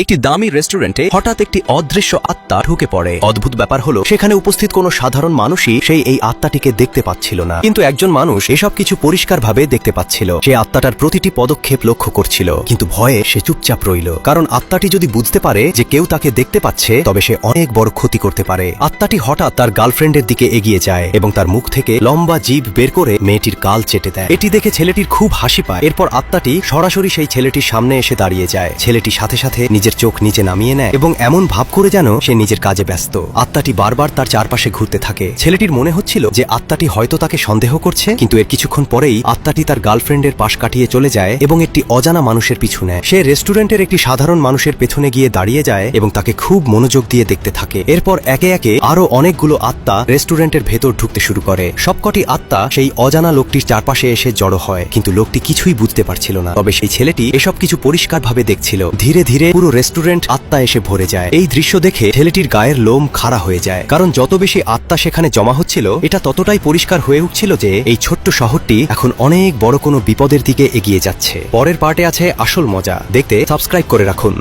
একটি দামি রেস্টুরেন্টে হঠাৎ একটি অদৃশ্য আত্মা ঢুকে পড়ে। অদ্ভুত ব্যাপার হলো সেখানে উপস্থিত কোনো সাধারণ মানুষই এই আত্মাটিকে দেখতে পাচ্ছিল না, কিন্তু একজন মানুষ এসব কিছু পরিষ্কারভাবে দেখতে পাচ্ছিল। সে আত্মাটার প্রতিটি পদক্ষেপ লক্ষ্য করছিল, কিন্তু ভয়ে সে চুপচাপ রইল, কারণ আত্মাটি যদি বুঝতে পারে যে কেউ তাকে দেখতে পাচ্ছে তবে সে অনেক বড় ক্ষতি করতে পারে। আত্মাটি হঠাৎ তার গার্লফ্রেন্ডের দিকে এগিয়ে যায় এবং তার মুখ থেকে লম্বা জিভ বের করে মেয়েটির গাল চেটে দেয়। এটি দেখে ছেলেটির খুব হাসি পায়। এরপর আত্মাটি সরাসরি সেই ছেলেটির সামনে এসে দাঁড়িয়ে যায়। ছেলেটি সাথে সাথে নিজের চোখ নিচে নামিয়ে নেয় এবং এমন ভাব করে যেন সে নিজের কাজে ব্যস্ত। আত্মাটি বারবার তার চারপাশে ঘুরতে থাকে। ছেলেটির মনে হচ্ছিল যে আত্মাটি হয়তো তাকে সন্দেহ করছে, কিন্তু এর কিছুক্ষণ পরেই আত্মাটি তার গার্লফ্রেন্ডের পাশ কাটিয়ে চলে যায় এবং একটি অজানা মানুষের পিছু নেয়। সে রেস্টুরেন্টের একটি সাধারণ মানুষের পেছনে গিয়ে দাঁড়িয়ে যায় এবং তাকে খুব মনোযোগ দিয়ে দেখতে থাকে। এরপর একে একে আরো অনেকগুলো আত্মা রেস্টুরেন্টের ভেতর ঢুকতে শুরু করে। সবকটি আত্মা সেই অজানা লোকটির চারপাশে এসে জড়ো হয়, কিন্তু লোকটি কিছুই বুঝতে পারছিল না। তবে সেই ছেলেটি এসব কিছু পরিষ্কারভাবে দেখছিল। ধীরে ধীরে পুরো রেস্টুরেন্ট আত্মা এসে ভরে যায়। এই দৃশ্য দেখে ছেলেটির গায়ের লোম খাড়া হয়ে যায়, কারণ যত বেশি আত্মা সেখানে জমা হচ্ছিল এটা ততটাই পরিষ্কার হয়ে উঠছিল যে এই ছোট্ট শহরটি এখন অনেক বড় কোনো বিপদের দিকে এগিয়ে যাচ্ছে। পরের পার্টে আছে আসল মজা, দেখতে সাবস্ক্রাইব করে রাখুন।